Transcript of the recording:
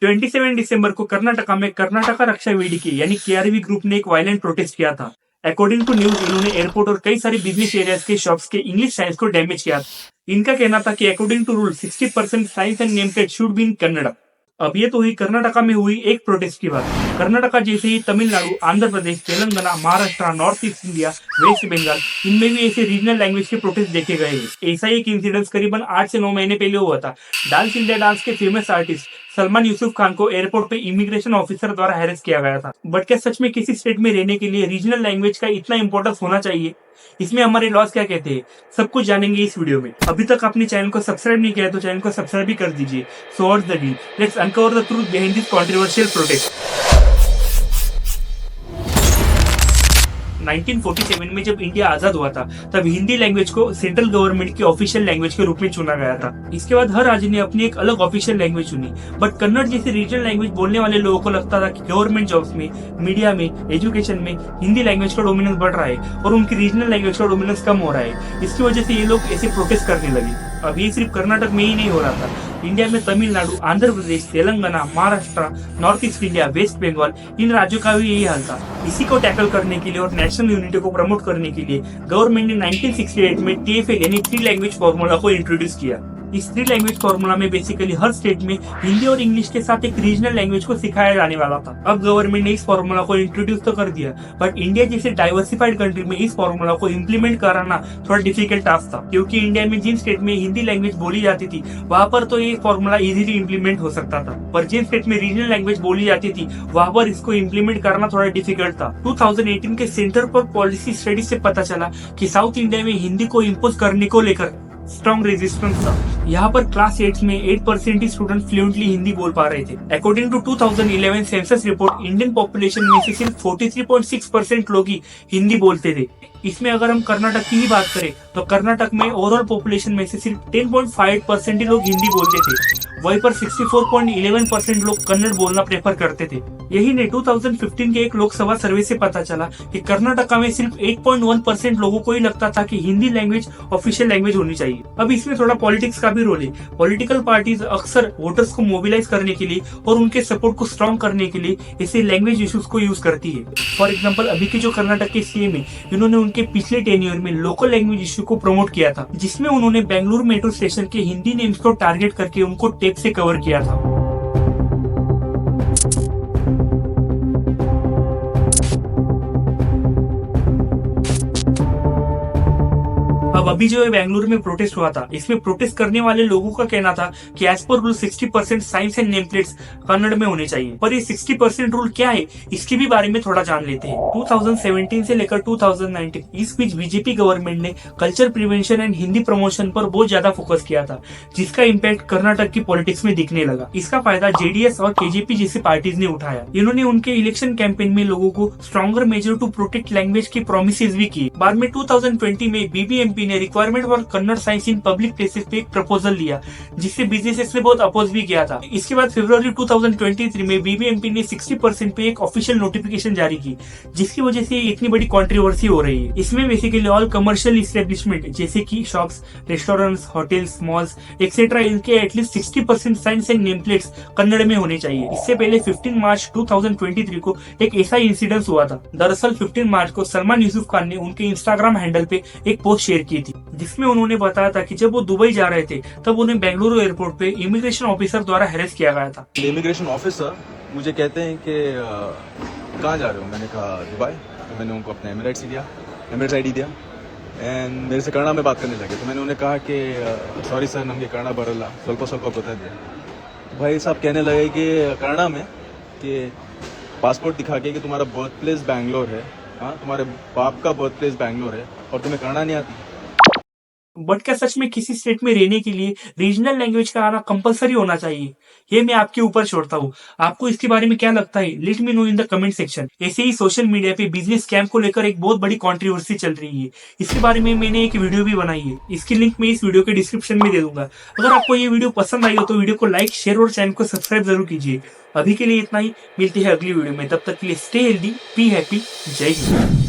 27 दिसंबर को कर्नाटका में कर्नाटका रक्षा वेदिके यानी केआरवी ग्रुप ने एक वायलेंट प्रोटेस्ट किया था। अकॉर्डिंग टू न्यूज इन्होंने एयरपोर्ट और कई सारे बिजनेस एरियाज के शॉप्स के इंग्लिश साइंस को डैमेज किया था। इनका कहना था कि according to rule 60% signs and name plate should be in Kannada. अब ये तो हुई कर्नाटका में हुई एक प्रोटेस्ट की बात। कर्नाटका जैसे ही Tamil Nadu, Andhra Pradesh, Telangana, Maharashtra, north east India, west Bengal, इनमें भी ऐसे रीजनल लैंग्वेज के प्रोटेस्ट देखे गए हैं। ऐसा ही एक इंसिडेंस करीबन 8 से 9 महीने पहले हुआ था। डांस इंडिया डांस के फेमस आर्टिस्ट सलमान यूसुफ खान को एयरपोर्ट पे इमिग्रेशन ऑफिसर द्वारा हैरेस किया गया था। बट क्या सच में किसी स्टेट में रहने के लिए रीजनल लैंग्वेज का इतना इंपॉर्टेंस होना चाहिए? इसमें हमारे लॉज क्या कहते हैं, सब कुछ जानेंगे इस वीडियो में। अभी तक आपने चैनल को सब्सक्राइब नहीं किया है तो चैनल को सब्सक्राइब भी कर दीजिए। So what's the deal, let's uncover the truth behind this controversial protest. 1947 में जब इंडिया आजाद हुआ था तब हिंदी लैंग्वेज को सेंट्रल गवर्नमेंट की ऑफिशियल लैंग्वेज के रूप में चुना गया था। इसके बाद हर राज्य ने अपनी एक अलग ऑफिशियल लैंग्वेज चुनी। बट कन्नड़ जैसे रीजनल लैंग्वेज बोलने वाले लोगों को लगता था कि गवर्नमेंट जॉब्स में, मीडिया में, एजुकेशन में हिंदी लैंग्वेज का डोमिनेंस बढ़ रहा है और उनकी रीजनल लैंग्वेज का डोमिनेंस कम हो रहा है। इसकी वजह से ये लोग ऐसे प्रोटेस्ट करने लगे। अब ये सिर्फ कर्नाटक में ही नहीं हो रहा था, इंडिया में Tamil Nadu, Andhra Pradesh, Telangana, Maharashtra, north east India, west Bengal, इन राज्यों का भी यही हाल था। इसी को टैकल करने के लिए और नेशनल यूनिटी को प्रमोट करने के लिए गवर्नमेंट ने 1968 में TFL यानी 3 लैंग्वेज फॉर्मूला को इंट्रोड्यूस किया। इस 3 लैंग्वेज फॉर्मूला में बेसिकली हर स्टेट में हिंदी और इंग्लिश के साथ एक रीजनल लैंग्वेज को सिखाया जाने वाला था। अब गवर्नमेंट ने इस फॉर्मूला को इंट्रोड्यूस तो कर दिया, बट इंडिया जैसे डाइवर्सिफाइड कंट्री में इस फॉर्मूला को इम्प्लीमेंट कराना थोड़ा डिफिकल्ट टास्क था, क्योंकि इंडिया में जिन स्टेट में हिंदी लैंग्वेज बोली जाती थी वहां पर तो ये फॉर्मूला इजीली इम्प्लीमेंट हो सकता था, पर जिन स्टेट में रीजनल लैंग्वेज बोली जाती थी वहां पर इसको इम्प्लीमेंट करना थोड़ा डिफिकल्ट था। 2018 के सेंटर फॉर पॉलिसी स्टडीज से पता चला कि साउथ इंडिया में हिंदी को इम्पोज करने को लेकर स्ट्रॉन्ग रेजिस्टेंस था। यहाँ पर क्लास 8 में 8% ही स्टूडेंट फ्लुएंटली हिंदी बोल पा रहे थे। According to 2011 census report, Indian population में से सिर्फ 43.6% लोग ही हिंदी बोलते थे। इसमें अगर हम कर्नाटक की ही बात करें तो कर्नाटक में ओवरऑल पॉपुलेशन में से सिर्फ 10.5% ही लोग हिंदी बोलते थे। वहीं पर 64.11% लोग कन्नड़ बोलना प्रेफर करते थे। यही नहीं, 2015 के एक लोकसभा सर्वे से पता चला कि कर्नाटका में सिर्फ 8.1% लोगों को ही लगता था कि हिंदी लैंग्वेज ऑफिशियल लैंग्वेज होनी चाहिए। अब इसमें थोड़ा पॉलिटिक्स का भी रोल है। पॉलिटिकल पार्टीज अक्सर वोटर्स को मोबिलाइज करने के लिए और उनके सपोर्ट को स्ट्रॉन्ग करने के लिए ऐसे लैंग्वेज इश्यूज को यूज करती है। फॉर एग्जाम्पल, अभी के जो कर्नाटक के CM है, इन्होंने उनके पिछले टेन्योर में लोकल लैंग्वेज इश्यू को प्रमोट किया था, जिसमें उन्होंने बेंगलुरु मेट्रो स्टेशन के हिंदी नेम्स को टारगेट करके उनको टेप से कवर किया था। अब अभी जो है बेंगलुरु में प्रोटेस्ट हुआ था, इसमें प्रोटेस्ट करने वाले लोगों का कहना था कि as per rule 60% signs and name plates Kannada में होने चाहिए। पर ये 60% रूल क्या है, इसके भी बारे में थोड़ा जान लेते हैं। 2017 से लेकर 2019 इस बीच बीजेपी गवर्नमेंट ने culture prevention and Hindi promotion पर बहुत ज्यादा फोकस किया था, जिसका इम्पैक्ट कर्नाटक की पॉलिटिक्स में दिखने लगा। इसका फायदा JDS और KJP जैसी पार्टीज ने उठाया। इन्होंने उनके इलेक्शन कैंपेन में लोगों को stronger measure to protect language की प्रोमिसेस भी किए। बाद में 2020 में BBMP ने requirement for Kannada signs in public places पे एक प्रपोजल लिया, जिससे बिजनेसेस ने बहुत अपोज भी किया था। इसके बाद फरवरी 2023 में BBMP ने 60% पे एक ऑफिशियल नोटिफिकेशन जारी की, जिसकी वजह से इतनी बड़ी कंट्रोवर्सी हो रही है। इसमें बेसिकली ऑल कमर्शियल इस्टेब्लिशमेंट जैसे कि shops, restaurants, hotels, malls etcetera, इनके at least 60% signs and name plates Kannada में होने चाहिए। इससे पहले 15 मार्च 2023 को एक ऐसा इंसिडेंस हुआ था। दरअसल 15 मार्च को सलमान यूसुफ खान ने उनके इंस्टाग्राम हैंडल पे एक पोस्ट शेयर की थी, जिसमें उन्होंने बताया था कि जब वो दुबई जा रहे थे तब उन्हें बेंगलुरु एयरपोर्ट पे इमिग्रेशन ऑफिसर द्वारा हैरेस किया गया था। इमिग्रेशन ऑफिसर मुझे कहते हैं कि कहाँ जा रहे हो, मैंने कहा दुबई। तो मैंने उनको अपना एमिरेट्स ID दिया एंड मेरे से कन्नड़ा में बात करने लगे। तो मैंने उन्हें कहा कि सॉरी सर, नಮಗೆ कन्नड़ा बरಲ್ಲ, ಸ್ವಲ್ಪ बता दिया। भाई साहब कहने लगे कि कन्नड़ा में कि पासपोर्ट दिखा के कि तुम्हारा बर्थ प्लेस बैंगलोर है, हाँ तुम्हारे बाप का बर्थ प्लेस बैंगलोर है और तुम्हें कन्नड़ा नहीं आती। बट क्या सच में किसी स्टेट में रहने के लिए रीजनल लैंग्वेज का आना कंपलसरी होना चाहिए? ये मैं आपके ऊपर छोड़ता हूँ। आपको इसके बारे में क्या लगता है? Let me know in the comment section. ऐसे ही सोशल मीडिया पे बिजनेस स्कैम को लेकर एक बहुत बड़ी कंट्रोवर्सी चल रही है। इसके बारे में मैंने एक वीडियो भी बनाई है, इसकी लिंक मैं इस वीडियो के डिस्क्रिप्शन में दे दूंगा। अगर आपको ये वीडियो पसंद आई हो तो वीडियो को लाइक, शेयर और चैनल को सब्सक्राइब जरूर कीजिए। अभी के लिए इतना ही, मिलते हैं अगली वीडियो में। तब तक के लिए स्टे हेल्दी, बी हैप्पी, जय हिंद।